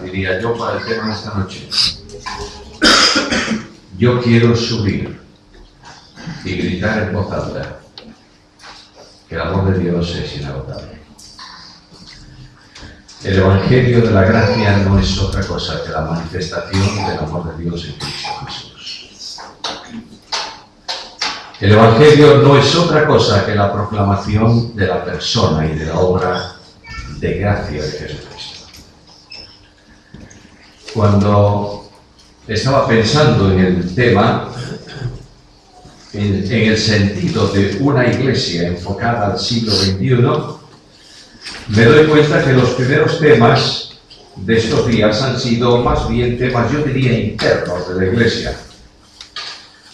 Diría yo para el tema de esta noche. Yo quiero subir y gritar en voz alta que el amor de Dios es inagotable. El Evangelio de la Gracia no es otra cosa que la manifestación del amor de Dios en Cristo Jesús. El Evangelio no es otra cosa que la proclamación de la persona y de la obra de gracia de Jesucristo. Cuando estaba pensando en el tema, en el sentido de una iglesia enfocada al siglo XXI, me doy cuenta que los primeros temas de estos días han sido más bien temas, yo diría, internos de la iglesia.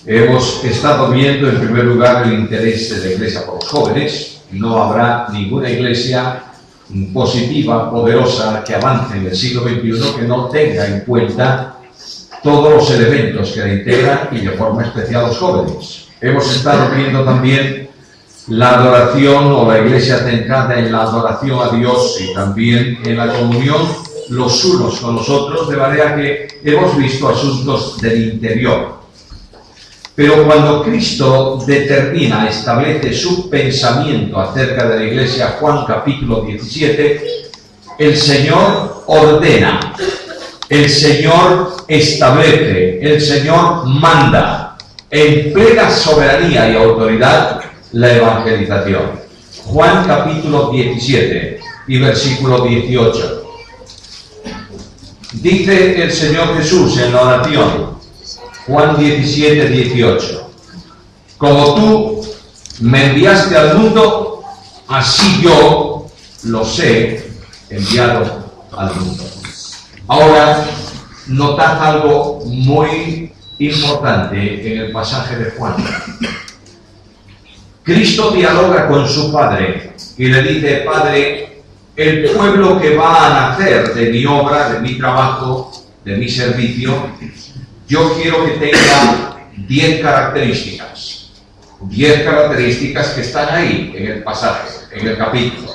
Hemos estado viendo en primer lugar el interés de la iglesia por los jóvenes. No habrá ninguna iglesia positiva, poderosa, que avance en el siglo XXI que no tenga en cuenta todos los elementos que la integran y de forma especial los jóvenes. Hemos estado viendo también la adoración o la iglesia centrada en la adoración a Dios y también en la comunión los unos con los otros, de manera que hemos visto asuntos del interior. Pero cuando Cristo determina, establece su pensamiento acerca de la iglesia, Juan capítulo 17, el Señor ordena, el Señor establece, el Señor manda en plena soberanía y autoridad la evangelización. Juan capítulo 17 y versículo 18. Dice el Señor Jesús en la oración, Juan 17, 18. Como tú me enviaste al mundo, así yo los he enviado al mundo. Ahora, notad algo muy importante en el pasaje de Juan. Cristo dialoga con su Padre y le dice: Padre, el pueblo que va a nacer de mi obra, de mi trabajo, de mi servicio, yo quiero que tenga 10 características. 10 características que están ahí en el pasaje, en el capítulo.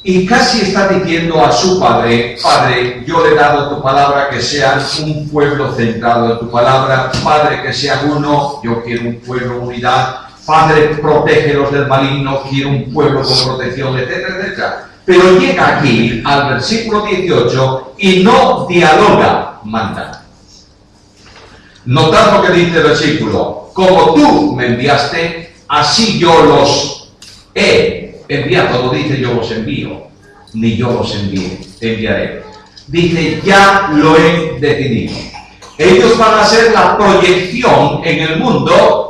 Y casi está diciendo a su Padre: Padre, yo le he dado tu palabra que sean un pueblo centrado en tu palabra. Padre, que sean uno, yo quiero un pueblo, unidad. Padre, protégelos del maligno, quiero un pueblo con protección, etcétera, etcétera. Pero llega aquí al versículo 18 y no dialoga, manda. Notad lo que dice el versículo: como tú me enviaste, así yo los he enviado. No dice yo los envío, ni yo los enviaré. Dice, ya lo he decidido. Ellos van a ser la proyección en el mundo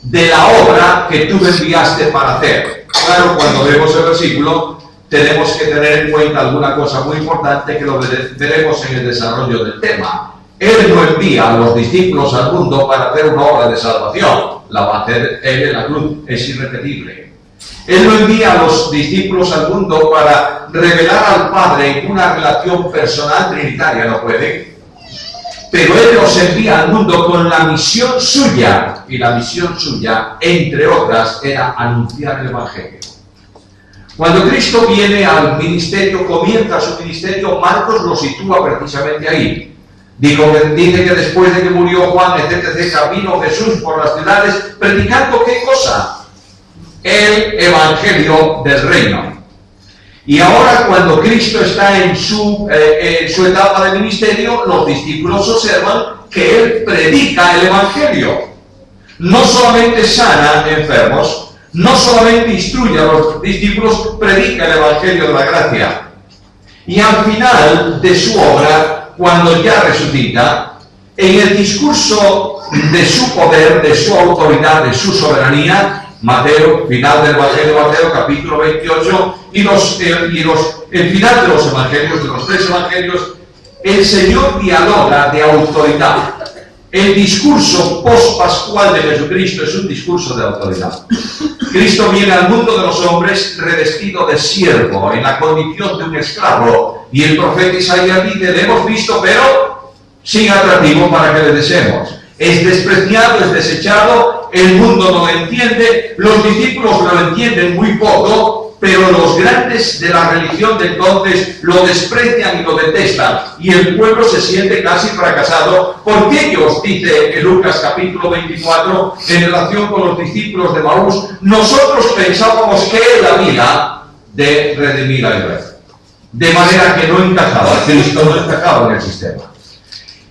de la obra que tú me enviaste para hacer. Claro, cuando vemos el versículo, tenemos que tener en cuenta alguna cosa muy importante que lo veremos en el desarrollo del tema. Él no envía a los discípulos al mundo para hacer una obra de salvación. La va a hacer Él en la cruz, es irrepetible. Él no envía a los discípulos al mundo para revelar al Padre en una relación personal trinitaria, no puede. Pero Él los envía al mundo con la misión suya, y la misión suya, entre otras, era anunciar el Evangelio. Cuando Cristo viene al ministerio, comienza su ministerio, Marcos lo sitúa precisamente ahí. Dice que después de que murió Juan, etcétera, vino Jesús por las ciudades predicando ¿qué cosa? El Evangelio del Reino. Y ahora, cuando Cristo está en su etapa de ministerio, los discípulos observan que Él predica el Evangelio. No solamente sana enfermos, no solamente instruye a los discípulos, predica el Evangelio de la gracia. Y al final de su obra, cuando ya resucita, en el discurso de su poder, de su autoridad, de su soberanía, Mateo, final del Evangelio de Mateo, capítulo 28, el final de los evangelios, de los 3 evangelios, el Señor dialoga de autoridad. El discurso post-pascual de Jesucristo es un discurso de autoridad. Cristo viene al mundo de los hombres revestido de siervo, en la condición de un esclavo. Y el profeta Isaías dice, le hemos visto, pero sin atractivo para que le deseemos. Es despreciado, es desechado, el mundo no lo entiende, los discípulos lo entienden muy poco, pero los grandes de la religión de entonces lo desprecian y lo detestan, y el pueblo se siente casi fracasado, porque ellos, dice en Lucas capítulo 24, en relación con los discípulos de Maús, nosotros pensábamos que él había de redimir a Israel. De manera que no encajaba, Cristo no encajaba en el sistema.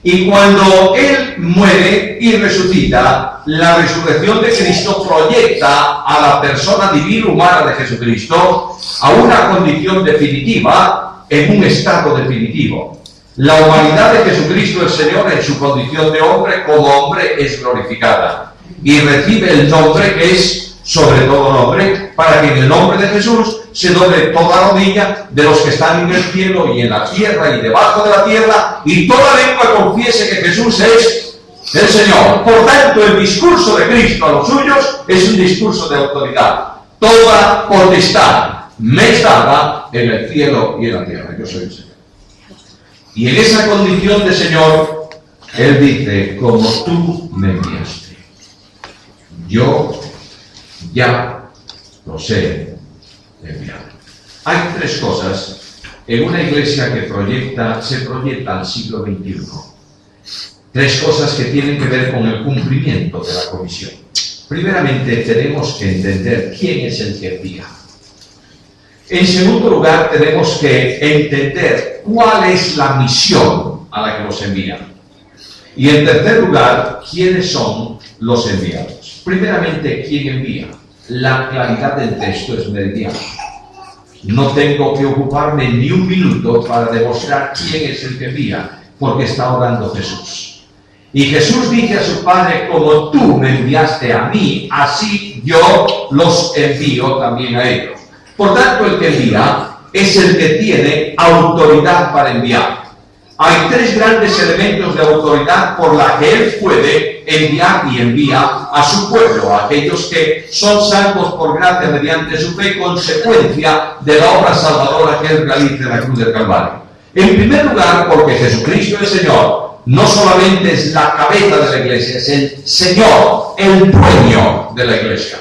Y cuando Él muere y resucita, la resurrección de Cristo proyecta a la persona divina humana de Jesucristo a una condición definitiva, en un estado definitivo. La humanidad de Jesucristo el Señor en su condición de hombre, como hombre, es glorificada. Y recibe el nombre que es sobre todo nombre, para que en el nombre de Jesús se doble toda rodilla de los que están en el cielo y en la tierra y debajo de la tierra, y toda lengua confiese que Jesús es el Señor. Por tanto, el discurso de Cristo a los suyos es un discurso de autoridad. Toda potestad me es dada en el cielo y en la tierra. Yo soy el Señor. Y en esa condición de Señor, Él dice, como tú me enviaste, yo ya los he enviado. Hay tres cosas en una iglesia que se proyecta al siglo XXI. Tres cosas que tienen que ver con el cumplimiento de la comisión. Primeramente, tenemos que entender quién es el que envía. En segundo lugar, tenemos que entender cuál es la misión a la que los envían. Y en tercer lugar, quiénes son los enviados. Primeramente, ¿quién envía? La claridad del texto es meridiana. No tengo que ocuparme ni un minuto para demostrar quién es el que envía, porque está orando Jesús. Y Jesús dice a su Padre, como tú me enviaste a mí, así yo los envío también a ellos. Por tanto, el que envía es el que tiene autoridad para enviar. Hay tres grandes elementos de autoridad por la que Él puede enviar y envía a su pueblo, a aquellos que son salvos por gracia mediante su fe, consecuencia de la obra salvadora que Él realiza en la cruz del Calvario. En primer lugar, porque Jesucristo el Señor no solamente es la cabeza de la iglesia, es el Señor, el dueño de la iglesia.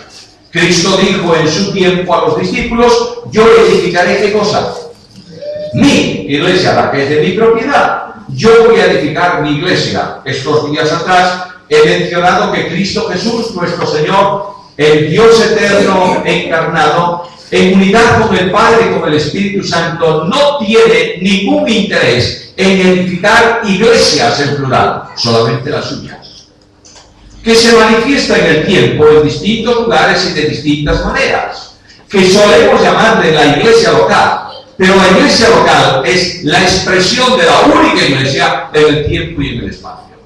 Cristo dijo en su tiempo a los discípulos, yo edificaré ¿qué cosa? Mi iglesia, la que es de mi propiedad. Yo voy a edificar mi iglesia. Estos días atrás he mencionado que Cristo Jesús, nuestro Señor, el Dios eterno encarnado, en unidad con el Padre y con el Espíritu Santo, no tiene ningún interés en edificar iglesias en plural, solamente las suyas, que se manifiesta en el tiempo en distintos lugares y de distintas maneras, que solemos llamarle la iglesia local. Pero la iglesia local es la expresión de la única iglesia en el tiempo y en el espacio.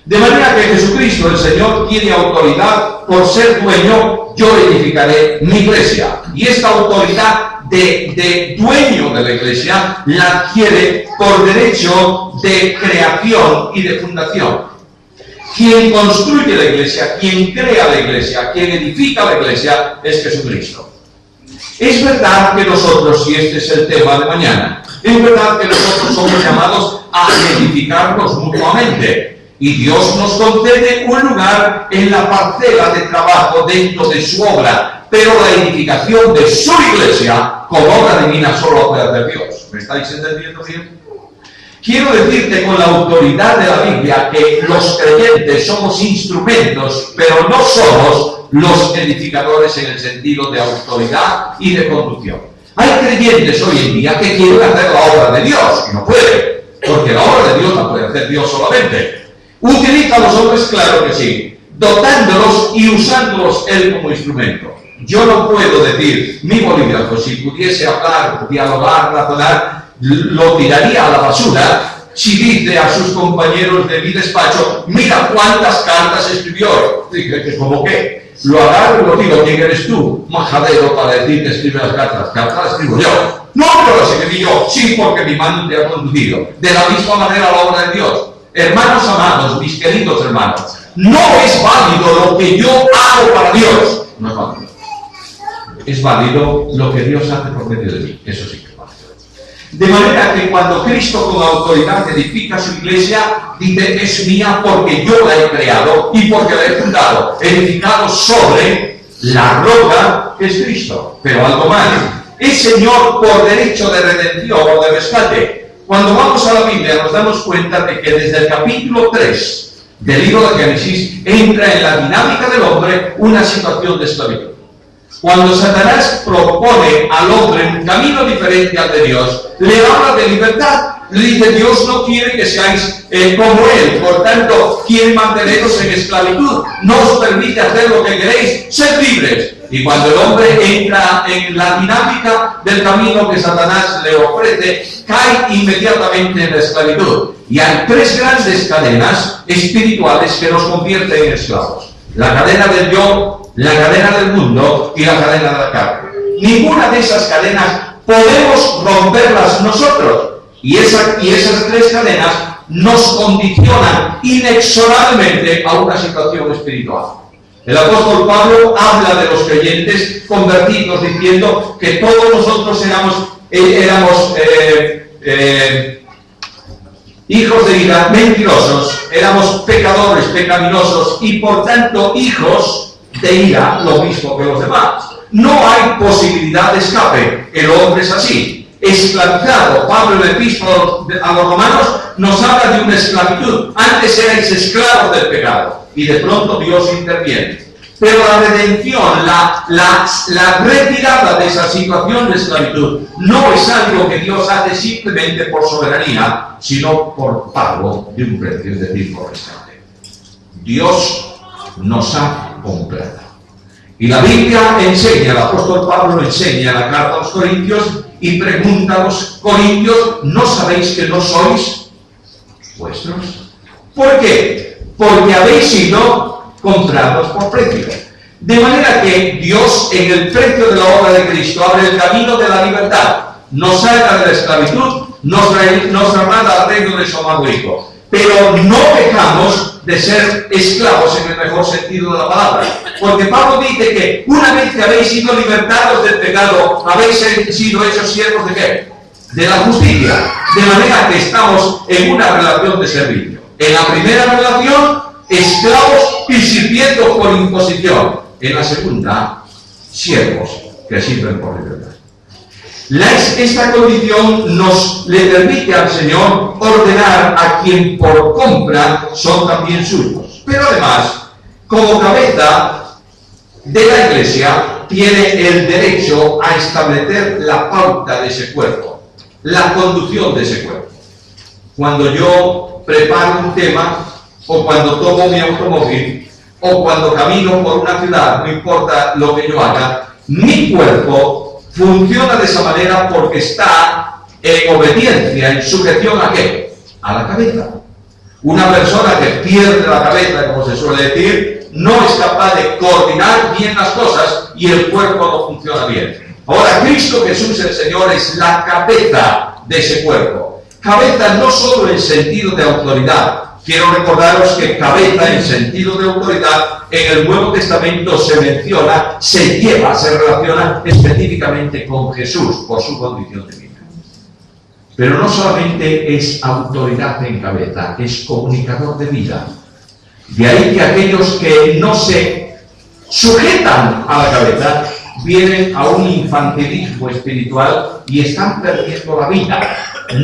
De manera que Jesucristo, el Señor, tiene autoridad por ser dueño, yo edificaré mi iglesia. Y esta autoridad de dueño de la iglesia la adquiere por derecho de creación y de fundación. Quien construye la iglesia, quien crea la iglesia, quien edifica la iglesia es Jesucristo. Es verdad que nosotros, y este es el tema de mañana, es verdad que nosotros somos llamados a edificarnos mutuamente. Y Dios nos concede un lugar en la parcela de trabajo dentro de su obra. Pero la edificación de su iglesia, como obra divina, solo puede hacer Dios. ¿Me estáis entendiendo bien? Quiero decirte con la autoridad de la Biblia que los creyentes somos instrumentos, pero no somos los edificadores en el sentido de autoridad y de conducción. Hay creyentes hoy en día que quieren hacer la obra de Dios y no pueden, porque la obra de Dios la puede hacer Dios solamente. Utiliza a los hombres, claro que sí, dotándolos y usándolos Él como instrumento. Yo no puedo decir, mi bolígrafo, si pudiese hablar, dialogar, razonar, lo tiraría a la basura si dice a sus compañeros de mi despacho, mira cuántas cartas escribió. Dije, ¿cómo qué? Lo agarro y lo digo, ¿quién eres tú? Majadero para decir que escribe las cartas. Cartas las escribo yo. No, pero las escribí yo. Sí, porque mi mano te ha conducido. De la misma manera la obra de Dios. Hermanos amados, mis queridos hermanos, no es válido lo que yo hago para Dios. No es válido. Es válido lo que Dios hace por medio de mí. Eso sí que es válido. De manera que cuando Cristo con autoridad edifica su iglesia, dice, es mía porque yo la he creado y porque la he fundado, edificado sobre la roca que es Cristo. Pero algo más, es Señor por derecho de redención o de rescate. Cuando vamos a la Biblia nos damos cuenta de que desde el capítulo 3 del libro de Génesis entra en la dinámica del hombre una situación de esclavitud. Cuando Satanás propone al hombre un camino diferente al de Dios, le habla de libertad. Le dice, Dios no quiere que seáis como Él, por tanto, quiere manteneros en esclavitud, no os permite hacer lo que queréis, sed libres. Y cuando el hombre entra en la dinámica del camino que Satanás le ofrece, cae inmediatamente en la esclavitud. Y hay tres grandes cadenas espirituales que nos convierten en esclavos. La cadena del yo, la cadena del mundo y la cadena de la carne. Ninguna de esas cadenas podemos romperlas nosotros. Y esas tres cadenas nos condicionan inexorablemente a una situación espiritual. El apóstol Pablo habla de los creyentes convertidos diciendo que todos nosotros éramos hijos de ira, mentirosos, éramos pecadores, pecaminosos y por tanto hijos de ira, lo mismo que los demás. No hay posibilidad de escape, el hombre es así. Esclavizado. Pablo en el epístola a los romanos nos habla de una esclavitud. Antes erais esclavos del pecado y de pronto Dios interviene. Pero la redención, la retirada de esa situación de esclavitud no es algo que Dios hace simplemente por soberanía, sino por pago de un precio, es decir, por rescate. Dios nos ha comprado. Y la Biblia enseña, el apóstol Pablo enseña la carta a los Corintios y pregunta a los Corintios, ¿no sabéis que no sois vuestros? ¿Por qué? Porque habéis sido comprados por precio. De manera que Dios en el precio de la obra de Cristo abre el camino de la libertad, nos saca de la esclavitud, nos traslada al reino de su amado Hijo. Pero no dejamos de ser esclavos en el mejor sentido de la palabra. Porque Pablo dice que una vez que habéis sido libertados del pecado, habéis sido hechos siervos ¿de qué? De la justicia. De manera que estamos en una relación de servicio. En la primera relación, esclavos y sirviendo por imposición. En la segunda, siervos que sirven por libertad. Esta condición le permite al Señor ordenar a quien por compra son también suyos. Pero además, como cabeza de la Iglesia, tiene el derecho a establecer la pauta de ese cuerpo, la conducción de ese cuerpo. Cuando yo preparo un tema, o cuando tomo mi automóvil, o cuando camino por una ciudad, no importa lo que yo haga, mi cuerpo funciona de esa manera porque está en obediencia, en sujeción ¿a qué? A la cabeza. Una persona que pierde la cabeza, como se suele decir, no es capaz de coordinar bien las cosas y el cuerpo no funciona bien. Ahora, Cristo Jesús el Señor es la cabeza de ese cuerpo. Cabeza no solo en sentido de autoridad. Quiero recordaros que cabeza en sentido de autoridad en el Nuevo Testamento se menciona, se relaciona específicamente con Jesús por su condición divina. Pero no solamente es autoridad en cabeza, es comunicador de vida. De ahí que aquellos que no se sujetan a la cabeza vienen a un infantilismo espiritual y están perdiendo la vida.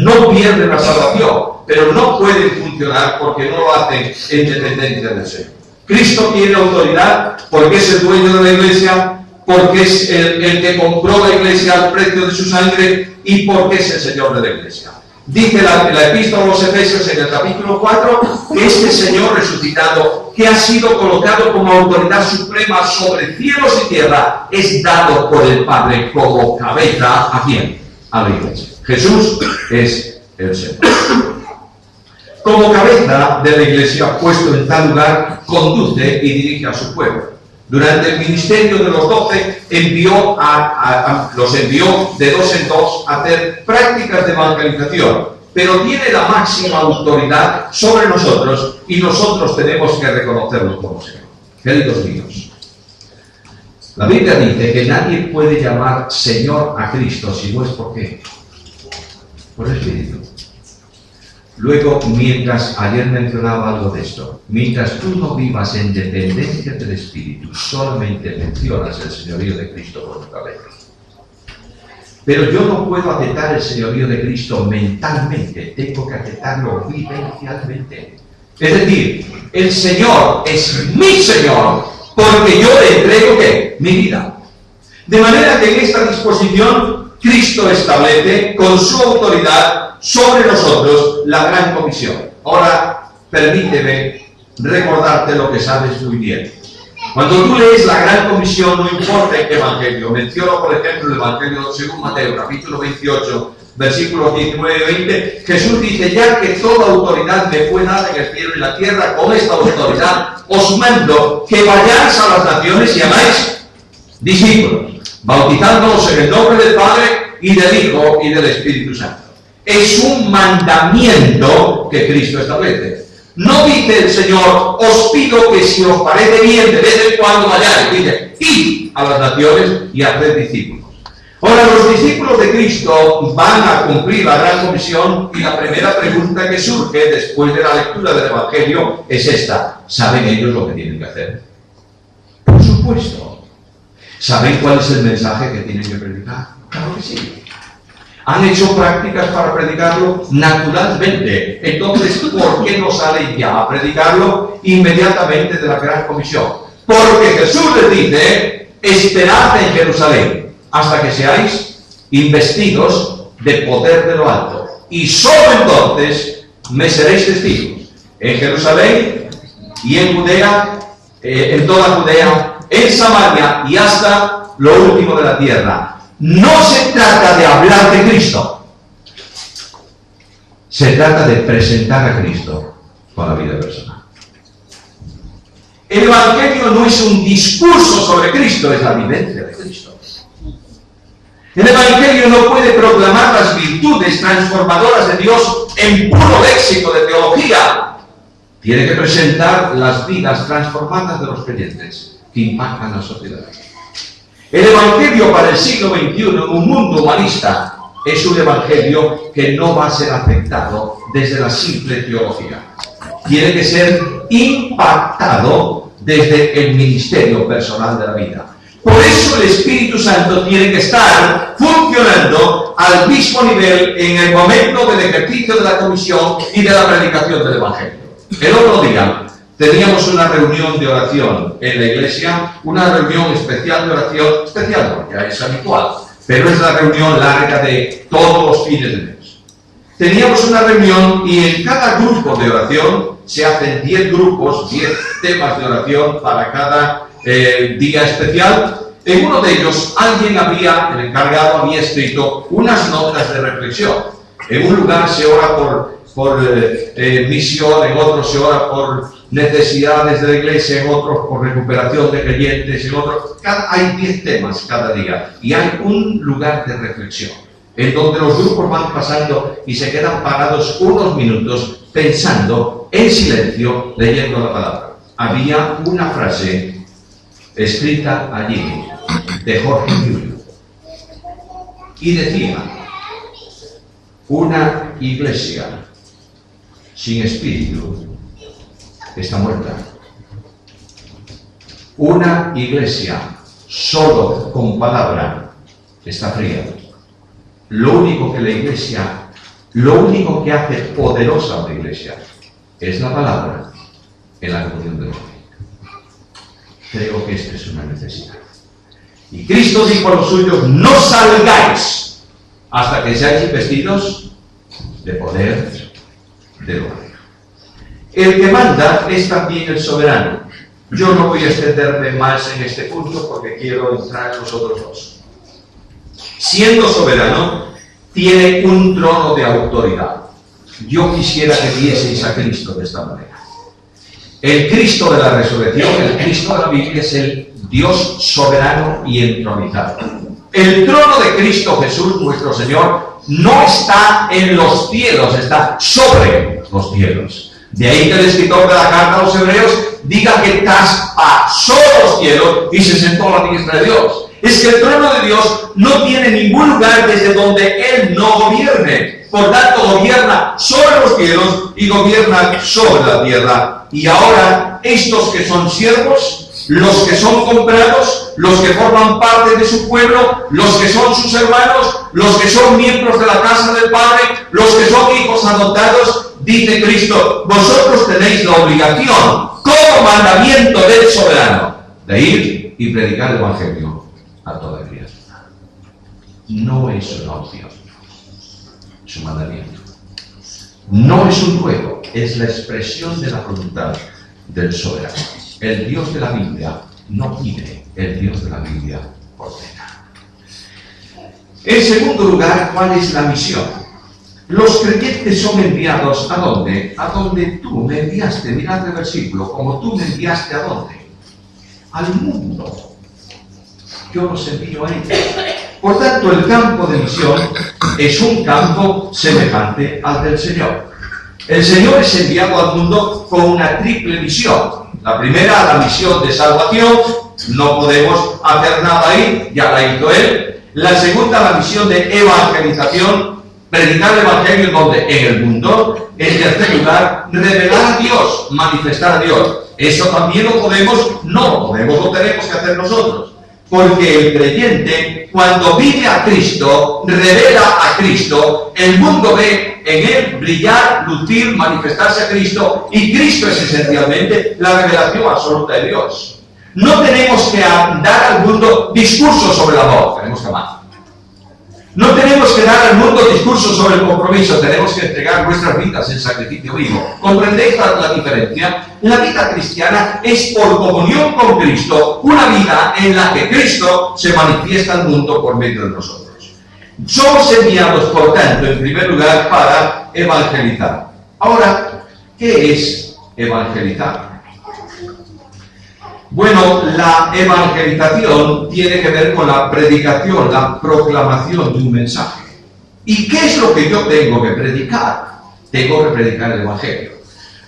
No pierden la salvación, pero no pueden funcionar porque no lo hacen en dependencia del Señor. Cristo tiene autoridad porque es el dueño de la Iglesia, porque es el que compró la Iglesia al precio de su sangre y porque es el Señor de la Iglesia. Dice la epístola a los Efesios en el capítulo 4 que este Señor resucitado, que ha sido colocado como autoridad suprema sobre cielos y tierra, es dado por el Padre como cabeza ¿a quién? A la Iglesia. Jesús es el Señor. Como cabeza de la Iglesia, puesto en tal lugar, conduce y dirige a su pueblo. Durante el ministerio de los 12, los envió de dos en dos a hacer prácticas de evangelización, pero tiene la máxima autoridad sobre nosotros y nosotros tenemos que reconocerlo como Señor. Queridos míos, la Biblia dice que nadie puede llamar Señor a Cristo si no es por qué. Por el Espíritu. Luego, ayer mencionaba algo de esto, mientras tú no vivas en dependencia del Espíritu, solamente mencionas el señorío de Cristo por tu cabeza. Pero yo no puedo aceptar el señorío de Cristo mentalmente, tengo que aceptarlo vivencialmente. Es decir, el Señor es mi Señor, porque yo le entrego ¿qué? Mi vida. De manera que en esta disposición, Cristo establece con su autoridad sobre nosotros la gran comisión. Ahora, permíteme recordarte lo que sabes muy bien. Cuando tú lees la gran comisión, no importa en qué evangelio, menciono por ejemplo el evangelio según Mateo, capítulo 28, versículos 19 y 20, Jesús dice: ya que toda autoridad me fue dada en el cielo y la tierra, con esta autoridad os mando que vayáis a las naciones y hagáis discípulos, bautizándolos en el nombre del Padre y del Hijo y del Espíritu Santo. Es un mandamiento que Cristo establece. No dice el Señor: os pido que si os parece bien de vez en cuando vayáis. Dice: id a las naciones y haced discípulos. Ahora, los discípulos de Cristo van a cumplir la gran comisión, y la primera pregunta que surge después de la lectura del Evangelio es esta: ¿saben ellos lo que tienen que hacer? Por supuesto. ¿Saben cuál es el mensaje que tienen que predicar? Claro que sí. ¿Han hecho prácticas para predicarlo? Naturalmente. Entonces, ¿por qué no salen ya a predicarlo inmediatamente de la gran comisión? Porque Jesús les dice: esperad en Jerusalén hasta que seáis investidos de poder de lo alto, y solo entonces me seréis testigos en Jerusalén y en Judea, en toda Judea, en Samaria y hasta lo último de la tierra. No se trata de hablar de Cristo, se trata de presentar a Cristo con la vida personal. El Evangelio no es un discurso sobre Cristo, es la vivencia de Cristo. El Evangelio no puede proclamar las virtudes transformadoras de Dios en puro léxico de teología. Tiene que presentar las vidas transformadas de los creyentes que impactan a la sociedad. El Evangelio para el siglo XXI, en un mundo humanista, es un Evangelio que no va a ser aceptado desde la simple teología. Tiene que ser impactado desde el ministerio personal de la vida. Por eso el Espíritu Santo tiene que estar funcionando al mismo nivel en el momento del ejercicio de la comisión y de la predicación del Evangelio. El otro día teníamos una reunión de oración en la iglesia, una reunión especial de oración, especial no, ya es habitual, pero es la reunión larga de todos los fines de mes. Teníamos una reunión y en cada grupo de oración se hacen 10 grupos, 10 temas de oración para cada día especial. En uno de ellos el encargado había escrito unas notas de reflexión. En un lugar se ora por misión, en otro se ora por necesidades de la iglesia, en otros por recuperación de creyentes, en otros hay 10 temas cada día y hay un lugar de reflexión en donde los grupos van pasando y se quedan parados unos minutos pensando en silencio, leyendo la palabra. Había una frase escrita allí de Jorge Julio y decía: una iglesia sin espíritu está muerta. Una iglesia solo con palabra está fría. Lo único que hace poderosa a una iglesia es la palabra en la comunión de la fe. Creo que esta es una necesidad. Y Cristo dijo a los suyos: no salgáis hasta que seáis investidos de poder de lo alto. El que manda es también el soberano. Yo no voy a extenderme más en este punto porque quiero entrar en los otros dos. Siendo soberano, tiene un trono de autoridad. Yo quisiera que vieseis a Cristo de esta manera. El Cristo de la resurrección, el Cristo de la Biblia, es el Dios soberano y entronizado. El trono de Cristo Jesús, nuestro Señor, no está en los cielos, está sobre los cielos. De ahí que el escritor de la carta a los Hebreos diga que traspasó los cielos y se sentó a la diestra de Dios. Es que el trono de Dios no tiene ningún lugar desde donde Él no gobierne. Por tanto, gobierna sobre los cielos y gobierna sobre la tierra. Y ahora, estos que son siervos, los que son comprados, los que forman parte de su pueblo, los que son sus hermanos, los que son miembros de la casa del Padre, los que son hijos adoptados. Dice Cristo, vosotros tenéis la obligación, como mandamiento del soberano, de ir y predicar el Evangelio a toda criatura. No es una opción, es un mandamiento. No es un juego, es la expresión de la voluntad del soberano. El Dios de la Biblia no pide, el Dios de la Biblia ordena. En segundo lugar, ¿cuál es la misión? Los creyentes son enviados ¿a dónde? A donde tú me enviaste. Mirad el versículo, como tú me enviaste ¿a dónde? Al mundo. Yo los envío a ellos. Por tanto, el campo de misión es un campo semejante al del Señor. El Señor es enviado al mundo con una triple misión. La primera, la misión de salvación. No podemos hacer nada ahí, ya la hizo Él. La segunda, la misión de evangelización. Predicar el Evangelio donde en el mundo. En tercer lugar, revelar a Dios, manifestar a Dios. Eso también lo podemos, no lo podemos, lo tenemos que hacer nosotros. Porque el creyente, cuando vive a Cristo, revela a Cristo, el mundo ve en él brillar, lucir, manifestarse a Cristo, y Cristo es esencialmente la revelación absoluta de Dios. No tenemos que dar al mundo discursos sobre el amor, tenemos que amar. No tenemos que dar al mundo discursos sobre el compromiso, tenemos que entregar nuestras vidas en sacrificio vivo. ¿Comprendéis la diferencia? La vida cristiana es por comunión con Cristo, una vida en la que Cristo se manifiesta al mundo por medio de nosotros. Somos enviados, por tanto, en primer lugar, para evangelizar. Ahora, ¿qué es evangelizar? Bueno, la evangelización tiene que ver con la predicación, la proclamación de un mensaje. ¿Y qué es lo que yo tengo que predicar? Tengo que predicar el Evangelio.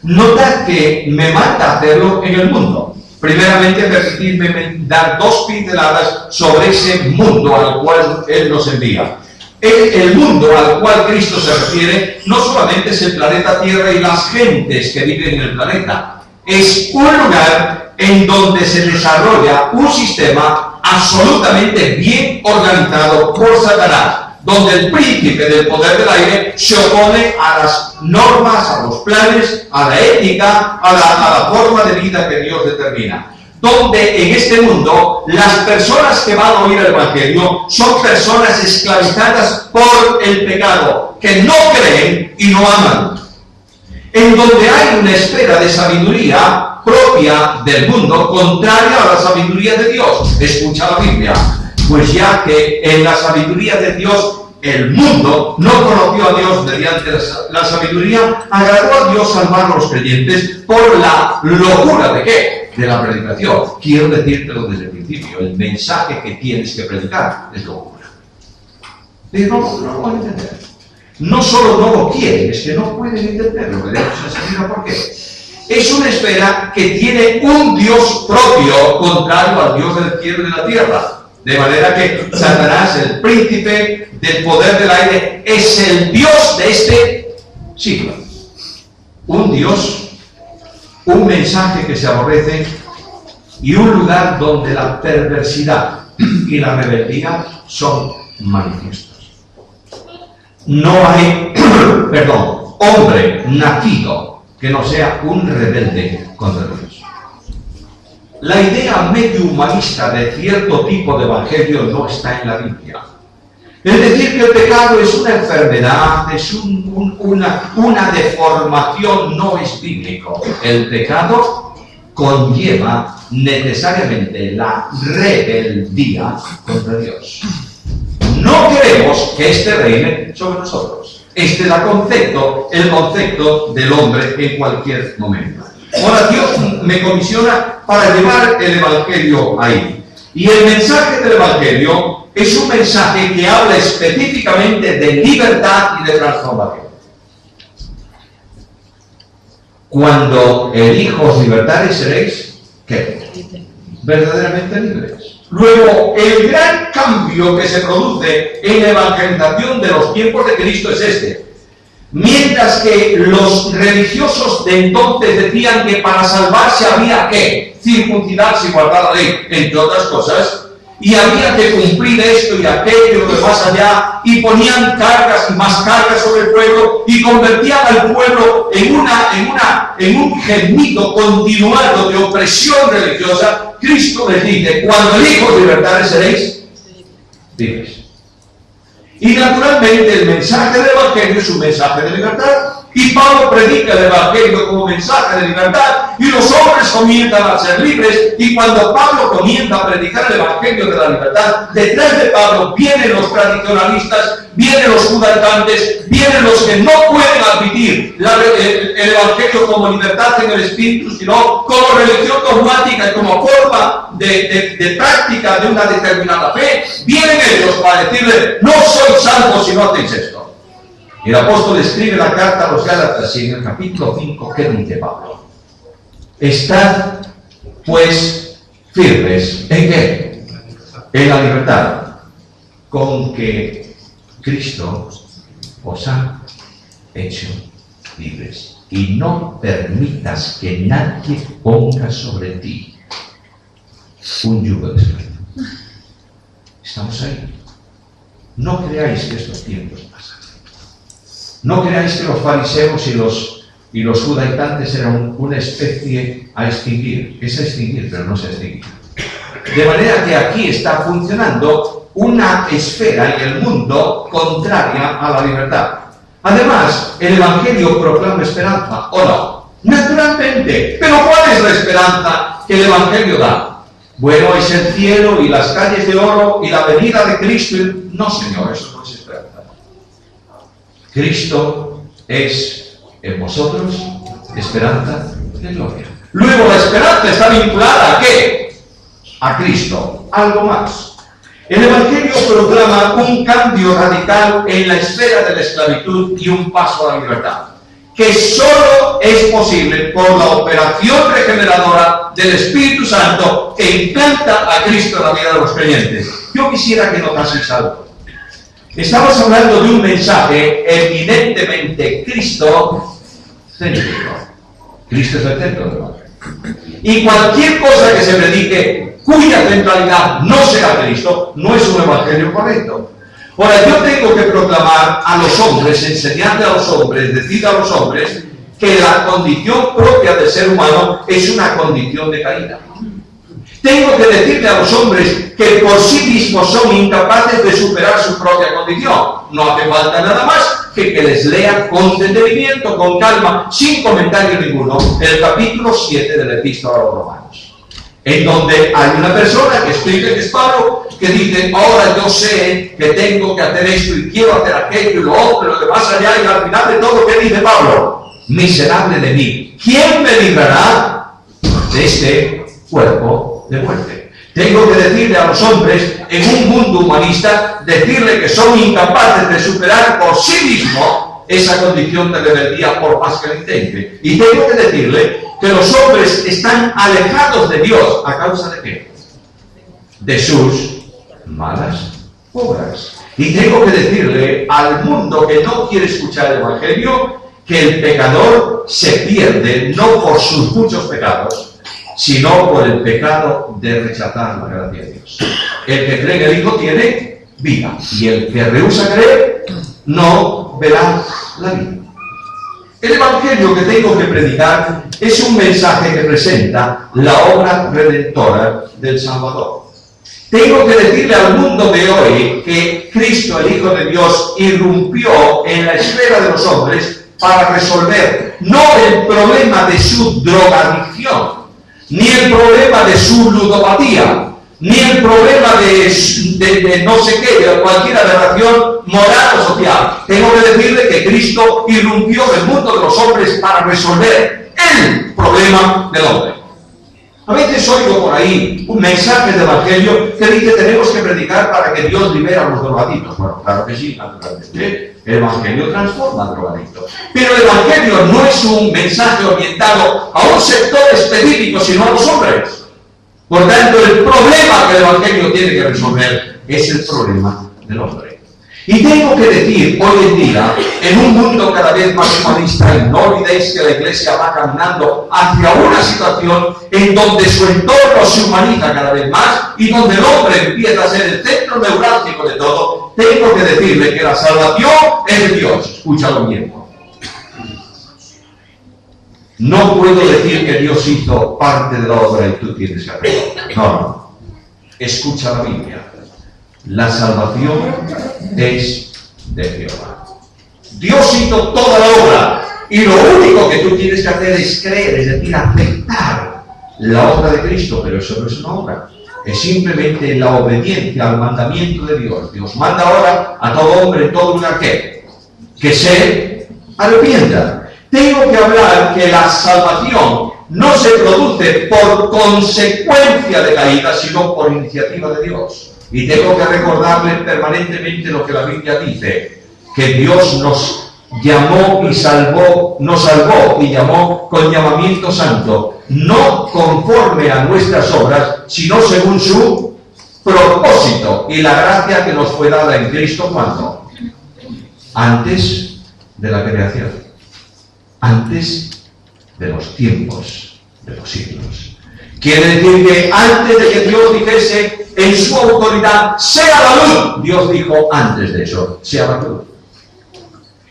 Notad que me manda a hacerlo en el mundo. Primeramente, permitidme dar dos pinceladas sobre ese mundo al cual Él nos envía. El mundo al cual Cristo se refiere no solamente es el planeta Tierra y las gentes que viven en el planeta. Es un lugar en donde se desarrolla un sistema absolutamente bien organizado por Satanás, donde el príncipe del poder del aire se opone a las normas, a los planes, a la ética, a la forma de vida que Dios determina. Donde en este mundo las personas que van a oír el Evangelio son personas esclavizadas por el pecado, que no creen y no aman. En donde hay una esfera de sabiduría propia del mundo, contraria a la sabiduría de Dios. Escucha la Biblia. Pues ya que en la sabiduría de Dios el mundo no conoció a Dios mediante la sabiduría, agradó a Dios salvar a los creyentes por la locura de ¿qué? De la predicación. Quiero decírtelo desde el principio, el mensaje que tienes que predicar es locura. Pero no lo van a entender. No solo no lo quieren, es que no pueden entenderlo. Veremos enseguida por qué. Es una esfera que tiene un Dios propio, contrario al Dios del cielo y de la tierra. De manera que Satanás, el príncipe del poder del aire, es el Dios de este siglo. Un Dios, un mensaje que se aborrece y un lugar donde la perversidad y la rebeldía son manifiestos. No hay, hombre nacido que no sea un rebelde contra Dios. La idea medio humanista de cierto tipo de evangelio no está en la Biblia. Es decir, que el pecado es una enfermedad, es una deformación, no es bíblico. El pecado conlleva necesariamente la rebeldía contra Dios. No queremos que este reine sobre nosotros. Este es el concepto del hombre en cualquier momento. Ahora Dios me comisiona para llevar el Evangelio ahí. Y el mensaje del Evangelio es un mensaje que habla específicamente de libertad y de transformación. Cuando elijo os libertares, seréis, ¿qué? Verdaderamente libres. Luego, el gran cambio que se produce en la evangelización de los tiempos de Cristo es este. Mientras que los religiosos de entonces decían que para salvarse había ¿qué? circuncidarse y guardar la ley, entre otras cosas, y había que cumplir esto y aquello, lo de más allá, y ponían cargas y más cargas sobre el pueblo, y convertían al pueblo en un gemido continuado de opresión religiosa. Cristo les dice: cuando el Hijo os libertare, seréis libres. Y naturalmente el mensaje del Evangelio es un mensaje de libertad. Y Pablo predica el Evangelio como mensaje de libertad, y los hombres comienzan a ser libres. Y cuando Pablo comienza a predicar el Evangelio de la libertad, detrás de Pablo vienen los tradicionalistas, vienen los judaizantes, vienen los que no pueden admitir el Evangelio como libertad en el Espíritu, sino como religión dogmática y como forma de práctica de una determinada fe. Vienen ellos para decirle: no sois salvos si no hacéis esto. El apóstol escribe la carta a los Gálatas, y en el capítulo 5, ¿qué dice Pablo? Estad, pues, firmes. ¿En qué? En la libertad con que Cristo os ha hecho libres. Y no permitas que nadie ponga sobre ti un yugo de esclavitud. Estamos ahí. No creáis que estos tiempos pasan. No creáis que los fariseos y los judaizantes eran una especie a extinguir. Es a extinguir, pero no se extingue. De manera que aquí está funcionando una esfera en el mundo contraria a la libertad. Además, el Evangelio proclama esperanza, ¿o no? Naturalmente. Pero ¿cuál es la esperanza que el Evangelio da? Bueno, es el cielo y las calles de oro y la venida de Cristo. No, Señor, eso no es esperanza. Cristo es en vosotros esperanza de gloria. Luego la esperanza está vinculada ¿a qué? A Cristo. Algo más. El Evangelio proclama un cambio radical en la esfera de la esclavitud y un paso a la libertad, que solo es posible por la operación regeneradora del Espíritu Santo que implanta a Cristo en la vida de los creyentes. Yo quisiera que notaseis algo. Estamos hablando de un mensaje eminentemente Cristo-céntrico. Cristo es el centro del Evangelio. Y cualquier cosa que se predique cuya centralidad no sea Cristo, no es un evangelio correcto. Ahora, yo tengo que proclamar a los hombres, enseñarle a los hombres, decir a los hombres que la condición propia del ser humano es una condición de caída. Tengo que decirle a los hombres que por sí mismos son incapaces de superar su propia condición. No hace falta nada más que les lea con detenimiento, con calma, sin comentario ninguno, el capítulo 7 del Epístola a los Romanos, en donde hay una persona que explica, que es Pablo, que dice: ahora yo sé que tengo que hacer esto y quiero hacer aquello y lo otro, lo de más allá, y al final de todo, ¿qué dice Pablo? Miserable de mí, ¿quién me librará de este cuerpo de muerte? Tengo que decirle a los hombres, en un mundo humanista, decirle que son incapaces de superar por sí mismo esa condición de rebeldía por más que lo intente. Y tengo que decirle que los hombres están alejados de Dios. ¿A causa de qué? De sus malas obras. Y tengo que decirle al mundo que no quiere escuchar el Evangelio que el pecador se pierde no por sus muchos pecados, sino por el pecado de rechazar la gracia de Dios. El que cree en el Hijo tiene vida, y el que rehúsa creer no verá la vida. El Evangelio que tengo que predicar es un mensaje que presenta la obra redentora del Salvador. Tengo que decirle al mundo de hoy que Cristo, el Hijo de Dios, irrumpió en la esfera de los hombres para resolver no el problema de su drogadicción, ni el problema de su ludopatía, ni el problema de no sé qué, de cualquier aberración moral o social. Tengo que decirle que Cristo irrumpió en el mundo de los hombres para resolver el problema del hombre. A veces oigo por ahí un mensaje de Evangelio que dice: tenemos que predicar para que Dios libere a los drogadictos. Bueno, claro que sí, naturalmente. El Evangelio transforma al drogadicto. Pero el Evangelio no es un mensaje orientado a un sector específico, sino a los hombres. Por tanto, el problema que el Evangelio tiene que resolver es el problema del hombre. Y tengo que decir, hoy en día, en un mundo cada vez más humanista, y no olvidéis que la Iglesia va caminando hacia una situación en donde su entorno se humaniza cada vez más y donde el hombre empieza a ser el centro neurálgico de todo, tengo que decirle que la salvación es de Dios. Escúchalo bien. No puedo decir que Dios hizo parte de la obra y tú tienes que hacerlo. No. Escucha la Biblia. La salvación es de Jehová. Dios hizo toda la obra y lo único que tú tienes que hacer es creer, es decir, aceptar la obra de Cristo, pero eso no es una obra. Es simplemente la obediencia al mandamiento de Dios. Dios manda ahora a todo hombre en todo lugar que se arrepienta. Tengo que hablar que la salvación no se produce por consecuencia de caída, sino por iniciativa de Dios. Y tengo que recordarle permanentemente lo que la Biblia dice, que Dios nos llamó y nos salvó y llamó con llamamiento santo, no conforme a nuestras obras, sino según su propósito y la gracia que nos fue dada en Cristo cuando antes de la creación, antes de los tiempos de los siglos. Quiere decir que antes de que Dios dijese en su autoridad, sea la luz, Dios dijo antes de eso, sea la luz.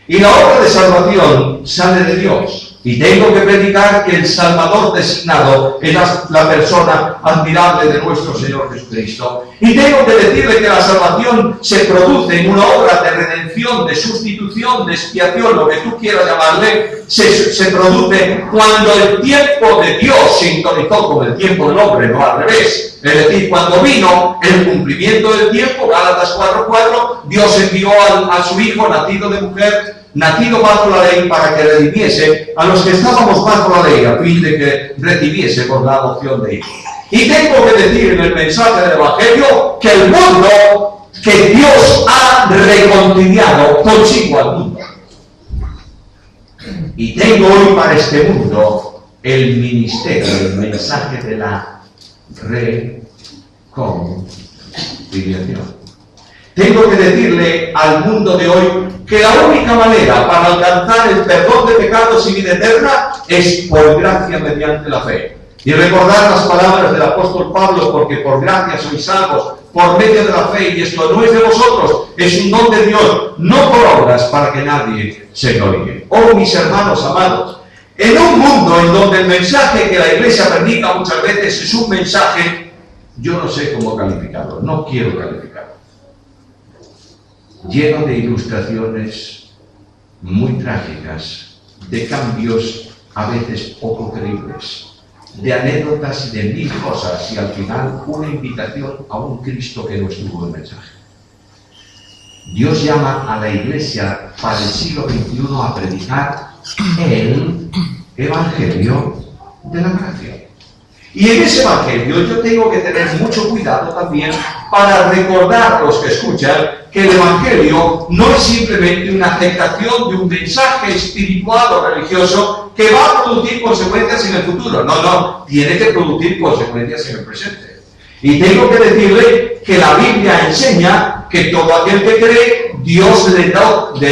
Y la obra de salvación sale de Dios. Y tengo que predicar que el Salvador designado es la persona admirable de nuestro Señor Jesucristo. Y tengo que decirle que la salvación se produce en una obra de redención, de sustitución, de expiación, lo que tú quieras llamarle, se produce cuando el tiempo de Dios se sintonizó con el tiempo del hombre, no al revés. Es decir, cuando vino el cumplimiento del tiempo, Gálatas 4:4, Dios envió a su Hijo, nacido de mujer, nacido bajo la ley, para que redimiese a los que estábamos bajo la ley, a fin de que recibiésemos la adopción de hijos. Y tengo que decir en el mensaje del Evangelio que el mundo, que Dios ha reconciliado consigo al mundo. Y tengo hoy para este mundo el ministerio, el mensaje de la reconciliación. Tengo que decirle al mundo de hoy que la única manera para alcanzar el perdón de pecados y vida eterna es por gracia mediante la fe. Y recordar las palabras del apóstol Pablo, porque por gracia sois salvos, por medio de la fe, y esto no es de vosotros, es un don de Dios, no por obras, para que nadie se gloríe. Oh, mis hermanos amados, en un mundo en donde el mensaje que la Iglesia predica muchas veces es un mensaje, yo no sé cómo calificarlo, no quiero calificarlo, lleno de ilustraciones muy trágicas, de cambios a veces poco creíbles, de anécdotas y de mil cosas, y al final una invitación a un Cristo que no estuvo en el mensaje. Dios llama a la Iglesia para el siglo XXI a predicar el Evangelio de la gracia. Y en ese Evangelio yo tengo que tener mucho cuidado también para recordar a los que escuchan que el Evangelio no es simplemente una aceptación de un mensaje espiritual o religioso que va a producir consecuencias en el futuro. No, tiene que producir consecuencias en el presente. Y tengo que decirle que la Biblia enseña que todo aquel que cree, Dios le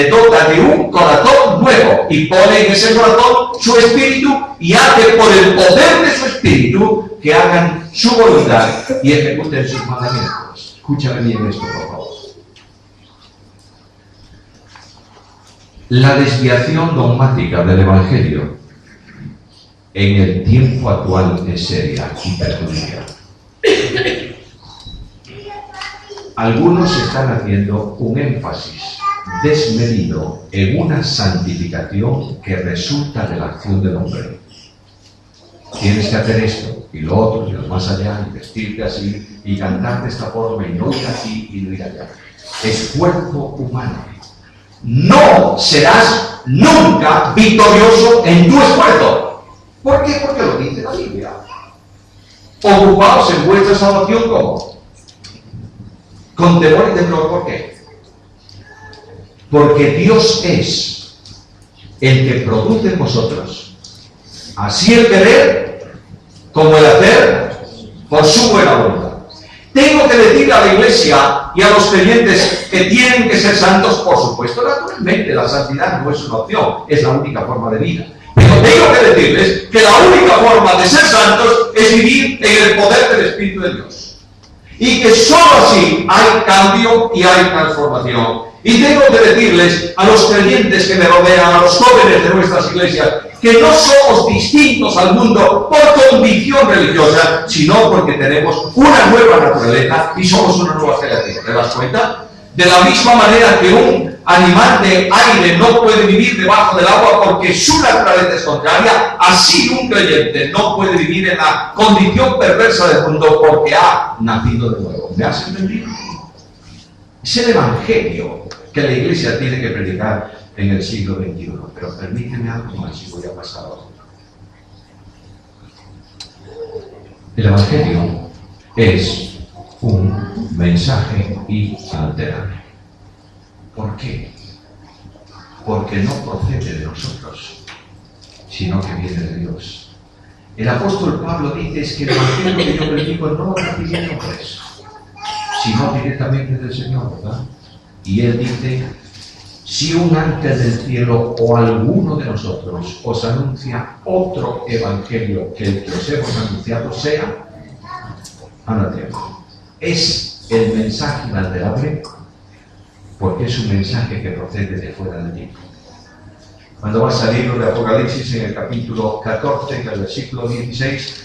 dota de un corazón nuevo y pone en ese corazón su espíritu y hace por el poder de su espíritu que hagan su voluntad y ejecuten sus mandamientos. Escúchame bien esto, por favor. La desviación dogmática del Evangelio en el tiempo actual es seria y perjudicial. Algunos están haciendo un énfasis desmedido en una santificación que resulta de la acción del hombre. Tienes que hacer esto y lo otro y lo más allá, y vestirte así y cantar de esta forma y no ir aquí y no ir allá. Esfuerzo humano. No serás nunca victorioso en tu esfuerzo. ¿Por qué? Porque lo dice la Biblia. Ocupaos en vuestra salvación, ¿cómo? Con temor y temblor. ¿Por qué? Porque Dios es el que produce en vosotros así el querer como el hacer por su buena voluntad. Tengo que decirle a la iglesia y a los creyentes que tienen que ser santos, por supuesto, naturalmente, la santidad no es una opción, es la única forma de vida. Pero tengo que decirles que la única forma de ser santos es vivir en el poder del Espíritu de Dios. Y que sólo así hay cambio y hay transformación. Y tengo que decirles a los creyentes que me rodean, a los jóvenes de nuestras iglesias, que no somos distintos al mundo por convicción religiosa, sino porque tenemos una nueva naturaleza y somos una nueva creación. ¿Te das cuenta? De la misma manera que un animal de aire no puede vivir debajo del agua porque su naturaleza es contraria, así un creyente no puede vivir en la condición perversa del mundo porque ha nacido de nuevo. ¿Me has entendido? Es el evangelio que la iglesia tiene que predicar en el siglo XXI. Pero permíteme algo más y voy a pasar a otro. El evangelio es un mensaje inalterable. ¿Por qué? Porque no procede de nosotros, sino que viene de Dios. El apóstol Pablo dice es que el evangelio que yo predico no lo reciben hombres, sino directamente del Señor, ¿verdad? Y él dice, si un ángel del cielo o alguno de nosotros os anuncia otro evangelio que el que os hemos anunciado, sea anatema. Es el mensaje inalterable porque es un mensaje que procede de fuera de ti. Cuando vas al libro de Apocalipsis, en el capítulo 14, en el versículo 16,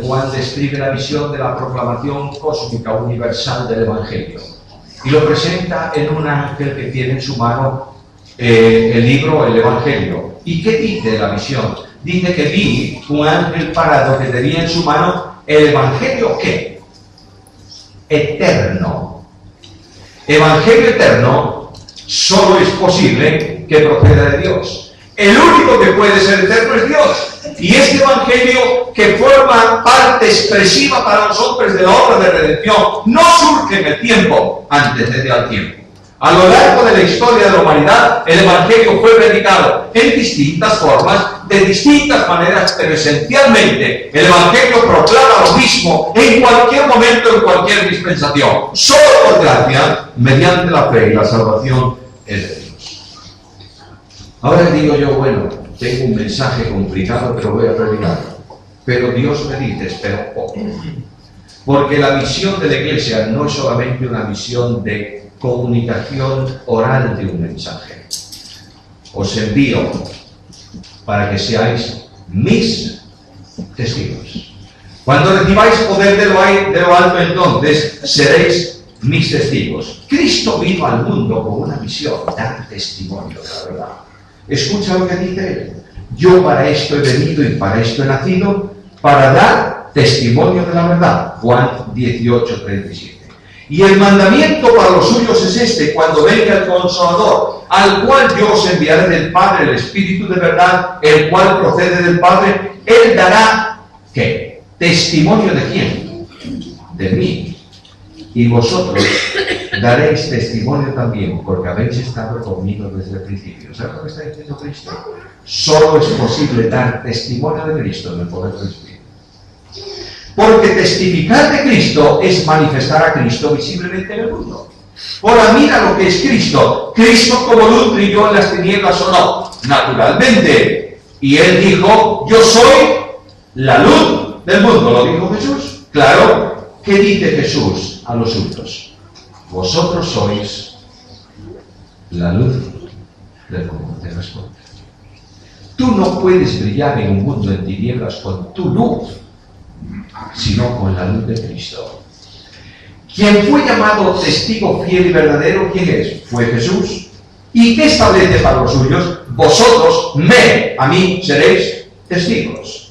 Juan describe la visión de la proclamación cósmica universal del evangelio. Y lo presenta en un ángel que tiene en su mano el libro, el Evangelio. ¿Y qué dice la visión? Dice que vi un ángel parado que tenía en su mano el Evangelio, ¿qué? Eterno. Evangelio eterno solo es posible que proceda de Dios. El único que puede ser eterno es Dios. Y este evangelio, que forma parte expresiva para los hombres de la obra de redención, no surge en el tiempo, antecede al tiempo. A lo largo de la historia de la humanidad, el evangelio fue predicado en distintas formas, de distintas maneras, pero esencialmente el evangelio proclama lo mismo en cualquier momento, en cualquier dispensación. Solo por gracia, mediante la fe y la salvación es de Dios. Ahora digo yo, bueno, tengo un mensaje complicado, pero voy a predicarlo. Pero Dios me dice, espera un poco. Porque la misión de la iglesia no es solamente una misión de comunicación oral de un mensaje. Os envío para que seáis mis testigos. Cuando recibáis poder de lo alto, entonces seréis mis testigos. Cristo vino al mundo con una misión, dar testimonio de la verdad. Escucha lo que dice él. Yo para esto he venido y para esto he nacido, para dar testimonio de la verdad. Juan 18:37. Y el mandamiento para los suyos es este: cuando venga el Consolador, al cual yo os enviaré del Padre, el Espíritu de verdad, el cual procede del Padre, él dará, ¿qué? ¿Testimonio de quién? De mí. Y vosotros daréis testimonio también, porque habéis estado conmigo desde el principio. ¿Sabes lo que está diciendo Cristo? Solo es posible dar testimonio de Cristo en el poder del Espíritu. Porque testificar de Cristo es manifestar a Cristo visiblemente en el mundo. Ahora mira lo que es Cristo. Cristo como luz brilló en las tinieblas o no. Naturalmente. Y él dijo, yo soy la luz del mundo. ¿Lo dijo Jesús? Claro. ¿Qué dice Jesús a los suyos? Vosotros sois la luz del mundo. Te responde. Tú no puedes brillar en un mundo en tinieblas con tu luz, sino con la luz de Cristo. Quien fue llamado testigo fiel y verdadero, ¿quién es? Fue Jesús. ¿Y qué establece para los suyos? Vosotros, a mí seréis testigos.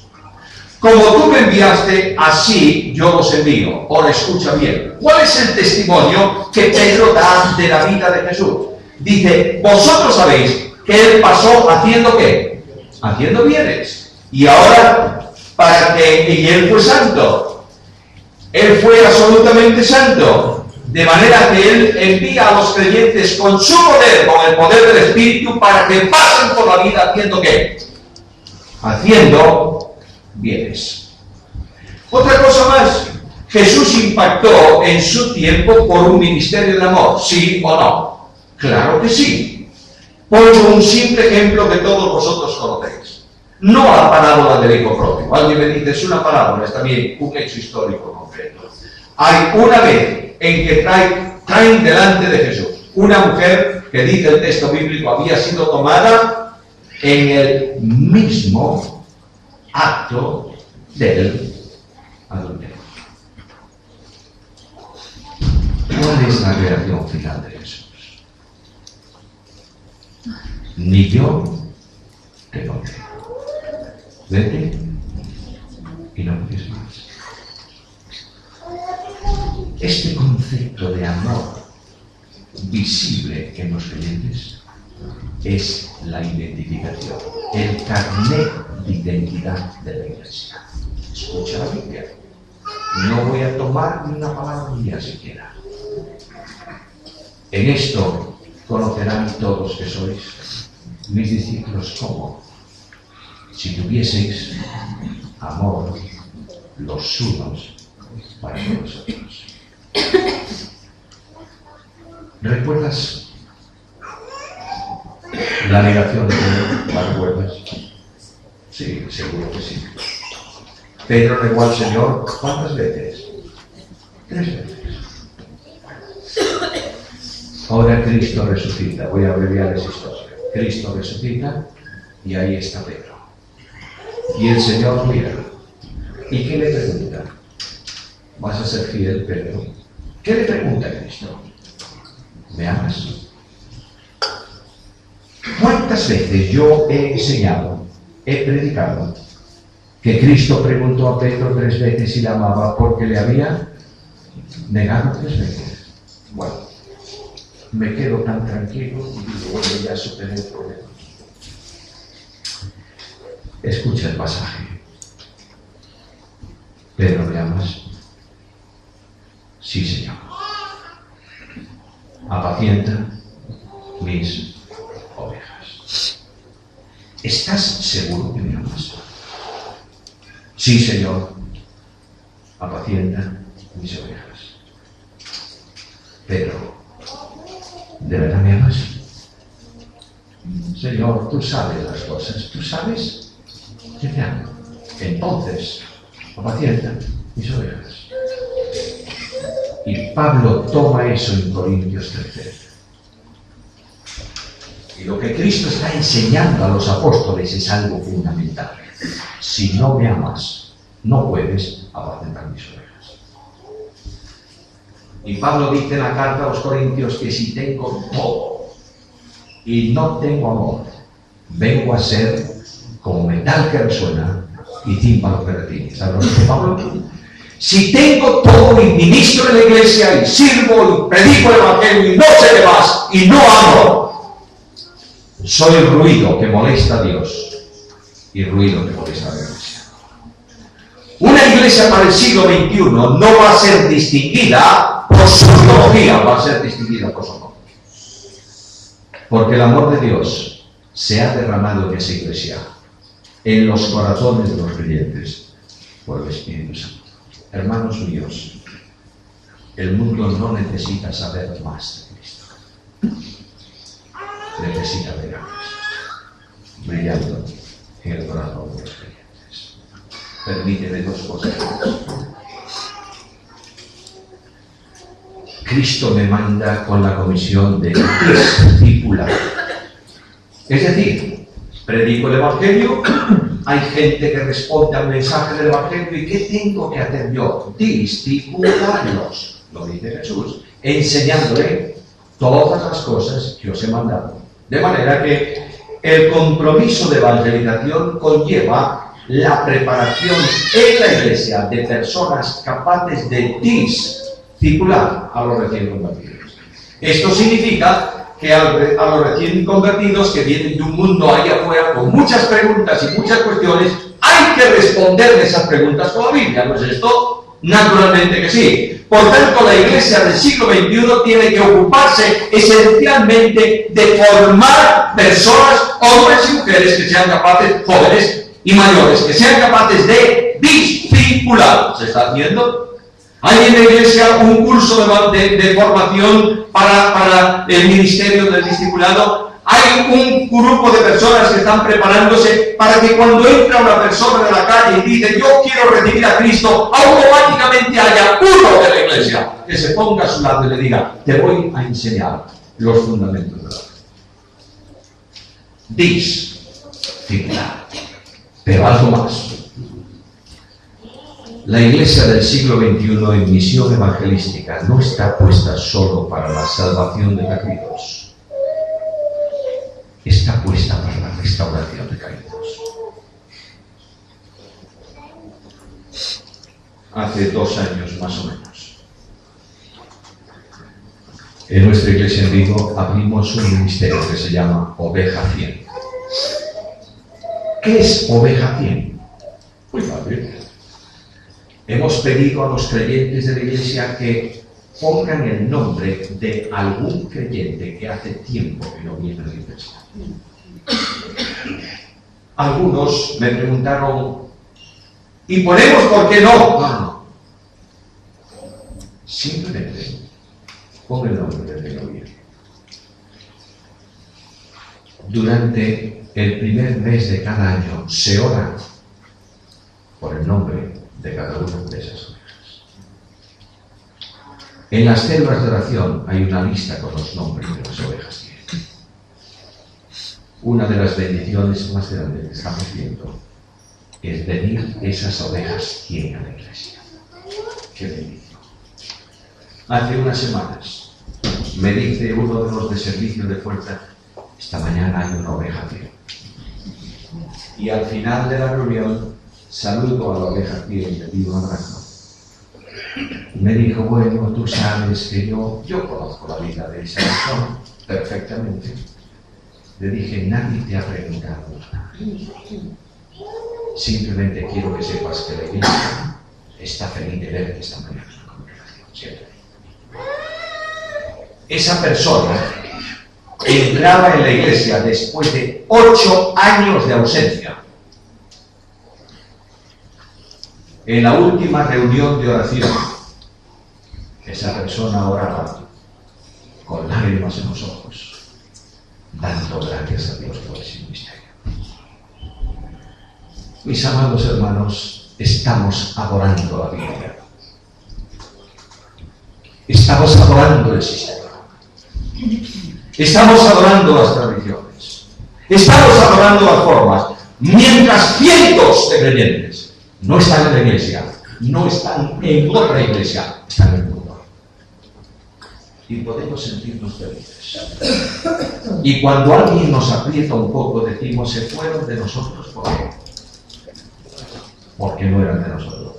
Como tú me enviaste, así yo os envío. Ahora escucha bien. ¿Cuál es el testimonio que Pedro da de la vida de Jesús? Dice, vosotros sabéis que él pasó haciendo ¿qué? Haciendo bienes. Y ahora, y él fue santo. Él fue absolutamente santo. De manera que él envía a los creyentes con su poder, con el poder del Espíritu, para que pasen por la vida haciendo ¿qué? Haciendo bienes. Otra cosa más, ¿Jesús impactó en su tiempo por un ministerio de amor? ¿Sí o no? Claro que sí. Pongo un simple ejemplo que todos vosotros conocéis. No la parábola del hijo pródigo. Alguien me dice, es una parábola, está bien, un hecho histórico concreto. Hay una vez en que traen delante de Jesús una mujer que dice el texto bíblico había sido tomada en el mismo acto del adulterio. ¿Cuál es la reacción final de Jesús? Ni yo te condeno. Vete y no peques más. Este concepto de amor visible en los creyentes es la identificación, el carnet de identidad de la Iglesia. Escucha la Biblia. No voy a tomar ni una palabra mía siquiera. En esto conocerán todos que sois mis discípulos como si tuvieseis amor los unos para con los otros. ¿Recuerdas la negación de Pedro? ¿La recuerdas? Sí, seguro que sí. Pedro negó al Señor ¿cuántas veces? 3 veces. Ahora Cristo resucita. Voy a abreviar esa historia. Cristo resucita y ahí está Pedro. Y el Señor mira. ¿Y qué le pregunta? ¿Vas a ser fiel, Pedro? ¿Qué le pregunta a Cristo? ¿Me amas? ¿Cuántas veces yo he enseñado, he predicado, que Cristo preguntó a Pedro 3 veces si le amaba porque le había negado 3 veces? Bueno, me quedo tan tranquilo y digo, bueno, ya superé el problema. Escucha el pasaje. Pedro, ¿me amas? Sí, Señor. Apacienta mis ovejas. ¿Estás seguro que me amas? Sí, Señor. Apacienta mis ovejas. Pedro, ¿de verdad me amas? Señor, tú sabes las cosas. ¿Tú sabes que te amo? Entonces, apacienta mis ovejas. Y Pablo toma eso en Corintios 13. Y lo que Cristo está enseñando a los apóstoles es algo fundamental. Si no me amas, no puedes apacentar mis ovejas. Y Pablo dice en la carta a los Corintios que si tengo todo y no tengo amor, vengo a ser como metal que resuena y tímpano que retiene. ¿Sabes lo que dice Pablo? Si tengo todo y ministro en la iglesia y sirvo y predico el evangelio y no sé qué más y no amo, soy el ruido que molesta a Dios y el ruido que molesta a la iglesia. Una iglesia para el siglo XXI no va a ser distinguida por su teología, va a ser distinguida por su amor. Porque el amor de Dios se ha derramado en esa iglesia, en los corazones de los creyentes, por el Espíritu Santo. Hermanos míos, el mundo no necesita saber más de Cristo. Necesita ver a Cristo brillando en el corazón de los creyentes. Permíteme 2 cosas. Cristo me manda con la comisión de discipular. Es decir, predico el Evangelio, hay gente que responde al mensaje del Evangelio, ¿y qué tengo que hacer yo? Discipularlos, lo dice Jesús, enseñándole todas las cosas que os he mandado. De manera que el compromiso de evangelización conlleva la preparación en la iglesia de personas capaces de discipular a los recién convertidos. Esto significa que a los recién convertidos que vienen de un mundo allá afuera con muchas preguntas y muchas cuestiones, hay que responderle esas preguntas con la Biblia. ¿No es esto? Naturalmente que sí. Por tanto, la iglesia del siglo XXI tiene que ocuparse esencialmente de formar personas, hombres y mujeres que sean capaces, jóvenes y mayores, que sean capaces de discipular. ¿Se está haciendo? Hay en la iglesia un curso de formación para el ministerio del discipulado. Hay un grupo de personas que están preparándose para que cuando entra una persona de la calle y dice yo quiero recibir a Cristo, automáticamente haya uno de la iglesia que se ponga a su lado y le diga, te voy a enseñar los fundamentos de la fe. Disciplina. Pero algo más. La iglesia del siglo XXI en misión evangelística no está puesta solo para la salvación de perdidos. Está puesta para la restauración de caídos. Hace 2 años más o menos, en nuestra iglesia en Vigo abrimos un ministerio que se llama Oveja 100. ¿Qué es Oveja 100? Muy fácil. Hemos pedido a los creyentes de la iglesia que pongan el nombre de algún creyente que hace tiempo que no viene a la iglesia. Algunos me preguntaron, ¿y ponemos por qué no? No. Simplemente pon el nombre del que no viene. Durante el primer mes de cada año se ora por el nombre de cada una de esas ovejas. En las células de oración hay una lista con los nombres de las ovejas. Una de las bendiciones más grandes que estamos viendo es venir esas ovejas a la iglesia. ¡Qué bendición! Hace unas semanas me dice uno de los de servicio de fuerza, esta mañana hay una oveja fiel. Y al final de la reunión saludo a la oveja fiel y le digo un abrazo. Me dijo, bueno, tú sabes que yo conozco la vida de esa persona perfectamente. Le dije, nadie te ha preguntado nada. Simplemente quiero que sepas que la iglesia está feliz de verte esta mañana en la congregación. Siempre. Esa persona entraba en la iglesia después de 8 años de ausencia. En la última reunión de oración, esa persona oraba con lágrimas en los ojos, dando gracias a Dios por ese ministerio. Mis amados hermanos, estamos adorando la Biblia. Estamos adorando el sistema. Estamos adorando las tradiciones. Estamos adorando las formas. Mientras cientos de creyentes no están en la iglesia, no están en otra iglesia, están en el mundo. Y podemos sentirnos felices. Y cuando alguien nos aprieta un poco, decimos, se fueron de nosotros, ¿por qué? Porque no eran de nosotros.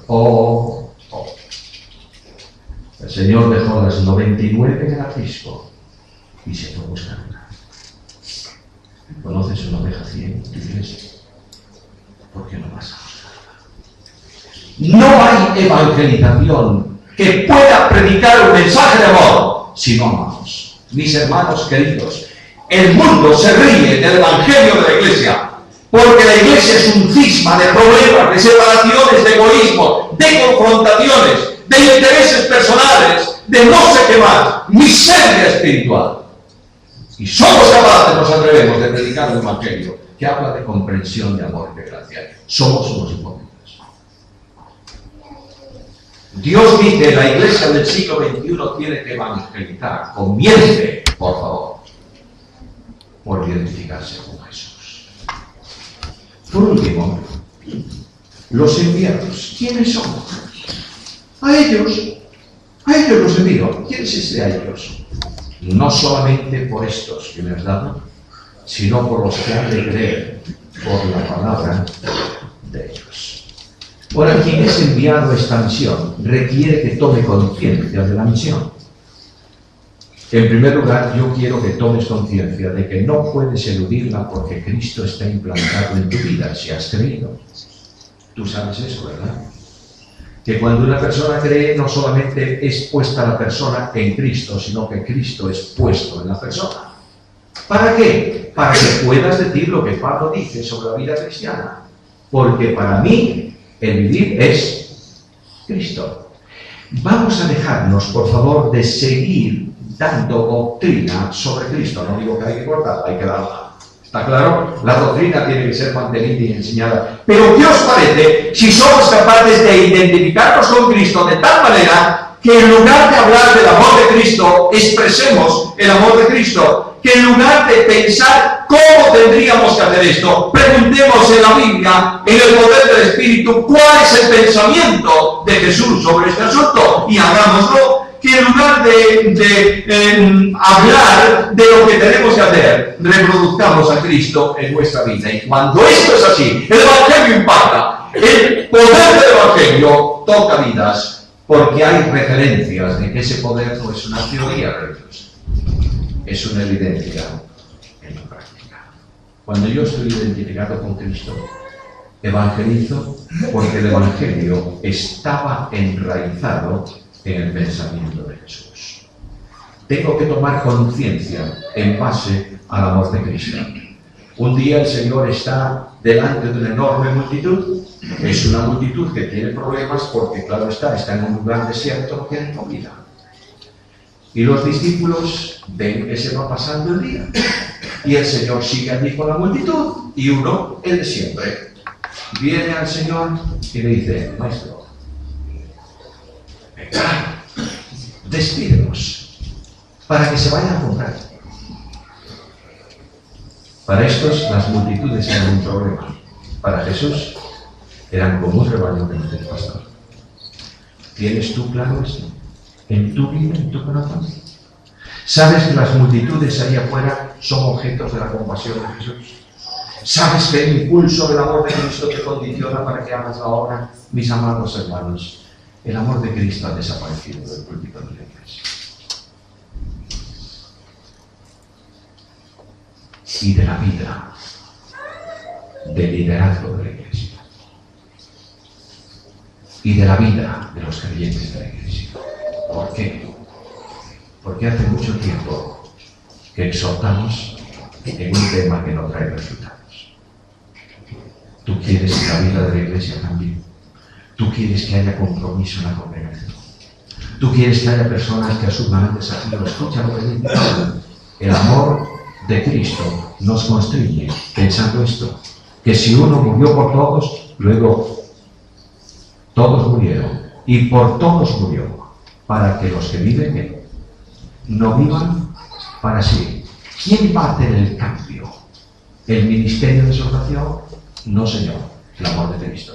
El Señor dejó las 99 en el aprisco y se fue a buscar una. ¿Conoces una oveja 100 en tu iglesia? ¿Por qué no vas a buscarla? No hay evangelización que pueda predicar un mensaje de amor si no amamos. Mis hermanos queridos, el mundo se ríe del evangelio de la iglesia, porque la iglesia es un cisma de problemas, de separaciones, de egoísmo, de confrontaciones, de intereses personales, de no sé qué más, miseria espiritual. Y somos capaces, nos atrevemos, de predicar el evangelio que habla de comprensión, de amor y de gracia. Somos unos hipócritas. Dios dice, la iglesia del siglo XXI tiene que evangelizar. Comience, por favor, por identificarse con Jesús. Por último, los enviados. ¿Quiénes son? A ellos los envío. ¿Quién es este a ellos? No solamente por estos que me has dado, sino por los que han de creer por la palabra de ellos. Ahora, quien es enviado a esta misión requiere que tome conciencia de la misión. En primer lugar, yo quiero que tomes conciencia de que no puedes eludirla porque Cristo está implantado en tu vida si has creído. Tú sabes eso, ¿verdad? Que cuando una persona cree, no solamente es puesta la persona en Cristo, sino que Cristo es puesto en la persona. ¿Para qué? Para que puedas decir lo que Pablo dice sobre la vida cristiana. Porque para mí, el vivir es Cristo. Vamos a dejarnos, por favor, de seguir dando doctrina sobre Cristo. No digo que hay que cortarla, hay que darla. ¿Está claro? La doctrina tiene que ser mantenida y enseñada. Pero ¿qué os parece si somos capaces de identificarnos con Cristo de tal manera que en lugar de hablar del amor de Cristo, expresemos el amor de Cristo? Que en lugar de pensar cómo tendríamos que hacer esto, preguntemos en la Biblia, en el poder del Espíritu, cuál es el pensamiento de Jesús sobre este asunto y hagámoslo. Que en lugar de hablar de lo que tenemos que hacer, reproduzcamos a Cristo en nuestra vida. Y cuando esto es así, el Evangelio impacta, el poder del Evangelio toca vidas, porque hay referencias de que ese poder no es una teoría religiosa, es una evidencia en la práctica. Cuando yo estoy identificado con Cristo, evangelizo porque el Evangelio estaba enraizado en el pensamiento de Jesús. Tengo que tomar conciencia en base al amor de Cristo. Un día el Señor está delante de una enorme multitud. Es una multitud que tiene problemas porque, claro está en un lugar desierto, no tiene comida. Y los discípulos ven que se va pasando el día. Y el Señor sigue allí con la multitud. Y uno, el de siempre, viene al Señor y le dice: Maestro, venga, despídenos para que se vayan a comprar. Para estos las multitudes eran un problema. Para Jesús eran como un rebaño que no tiene pastor. ¿Tienes tú claro esto? ¿En tu vida, en tu corazón? ¿Sabes que las multitudes allá afuera son objetos de la compasión de Jesús? ¿Sabes que el impulso del amor de Cristo te condiciona para que hagas la obra? Mis amados hermanos, el amor de Cristo ha desaparecido del púlpito de la iglesia. Y de la vida, del liderazgo de la iglesia. Y de la vida de los creyentes de la iglesia. ¿Por qué? Porque hace mucho tiempo que exhortamos en un tema que no trae resultados. Tú quieres que la vida de la iglesia cambie. Tú quieres que haya compromiso en la congregación. Tú quieres que haya personas que asuman el desafío. Escucha lo que dice Pablo. El amor de Cristo nos constriñe pensando esto, que si uno murió por todos, luego todos murieron, y por todos murió, para que los que viven no vivan para sí. ¿Quién va a hacer el cambio? ¿El ministerio de salvación? No, Señor, el amor de Cristo.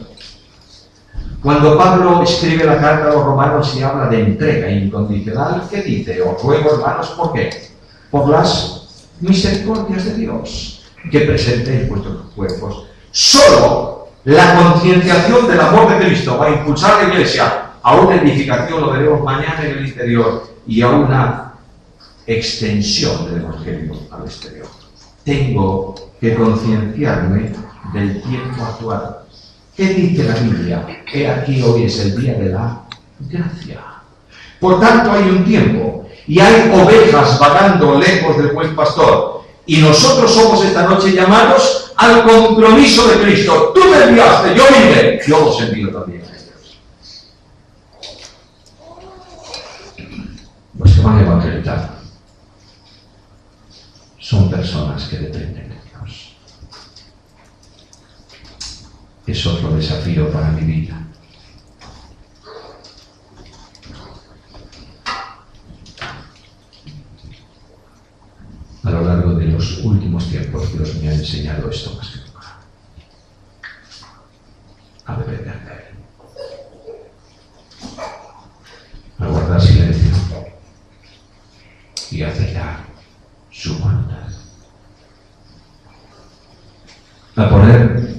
Cuando Pablo escribe la carta a los romanos y habla de entrega incondicional, ¿qué dice? Os ruego, hermanos, ¿por qué? Por las misericordias de Dios, que presentéis vuestros cuerpos. Solo la concienciación del amor de Cristo va a impulsar a la iglesia a una edificación, lo veremos mañana en el interior, y a una extensión del Evangelio al exterior. Tengo que concienciarme del tiempo actual. ¿Qué dice la Biblia? He aquí, hoy es el día de la gracia. Por tanto, hay un tiempo y hay ovejas vagando lejos del buen pastor. Y nosotros somos esta noche llamados al compromiso de Cristo. Tú me enviaste, yo vine, yo os envío también a ellos. Los que van a evangelizar son personas que dependen de Dios. Es otro desafío para mi vida. A lo largo de los últimos tiempos, Dios me ha enseñado esto más que nunca. A depender de Él. A guardar silencio y aceitar su voluntad. A poner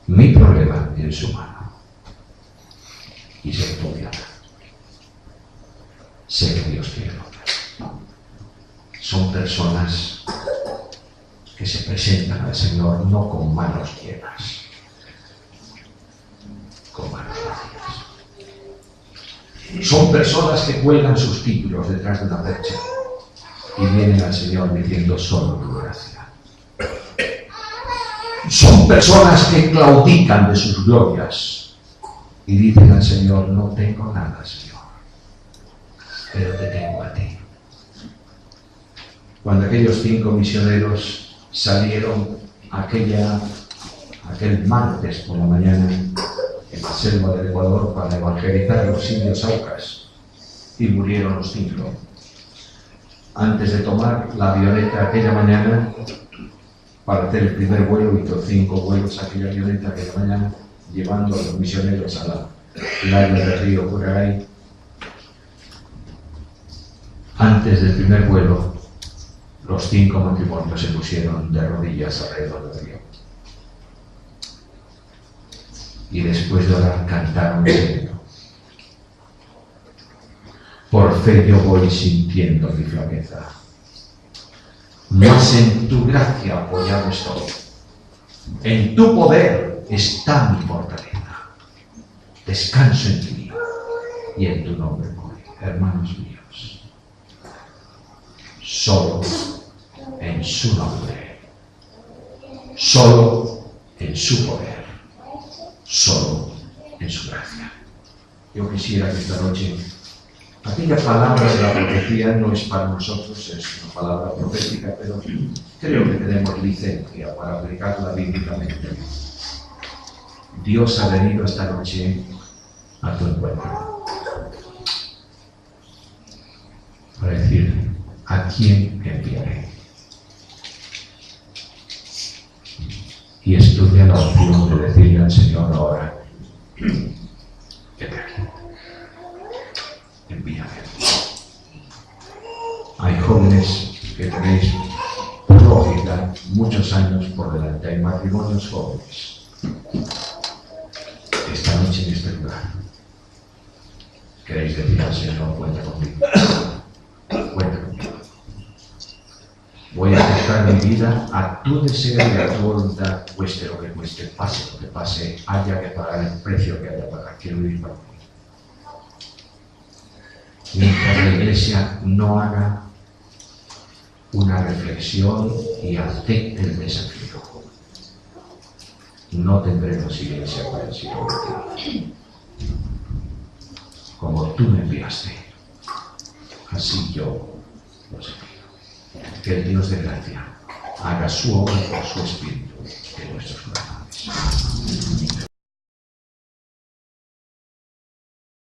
mi problema en su mano y ser confiada. Sé que Dios quiere lo Son personas que se presentan al Señor no con manos llenas, con manos vacías. Son personas que cuelgan sus títulos detrás de una percha y vienen al Señor diciendo solo tu gracia. Son personas que claudican de sus glorias y dicen al Señor: no tengo nada, Señor, pero te tengo a ti. Cuando aquellos 5 misioneros salieron aquel martes por la mañana en la selva del Ecuador para evangelizar a los indios Aucas, y murieron los 5. Antes de tomar la avioneta aquella mañana para hacer el primer vuelo, hizo 5 vuelos aquella avioneta aquella mañana, llevando a los misioneros a la playa del río Curaray. Antes del primer vuelo, los 5 matrimonios se pusieron de rodillas alrededor del río. Y después de orar cantaron diciendo: por fe yo voy sintiendo mi flaqueza, mas en tu gracia apoyado estoy. En tu poder está mi fortaleza. Descanso en ti y en tu nombre voy. Hermanos míos, solo en su nombre, solo en su poder, solo en su gracia. Yo quisiera que esta noche aquella palabra de la profecía no es para nosotros, es una palabra profética, pero creo que tenemos licencia para aplicarla bíblicamente. Dios ha venido esta noche a tu encuentro para decir: ¿a quién enviaré? Y estudia la opción de decirle al Señor ahora: vete aquí, envíame. Hay jóvenes que tenéis, lógica, muchos años por delante, hay matrimonios jóvenes. Esta noche en este lugar queréis decir al Señor: cuenta conmigo, cuenta conmigo. Voy a prestar mi vida a tu deseo y a tu voluntad, cueste lo que cueste, pase lo que pase, haya que pagar el precio que haya que pagar. Quiero ir para mí. Mientras la Iglesia no haga una reflexión y acepte el desafío, no tendremos Iglesia para el siglo XXI. Como tú me enviaste, así yo los envío. Que el Dios de gracia haga su obra por su Espíritu en nuestros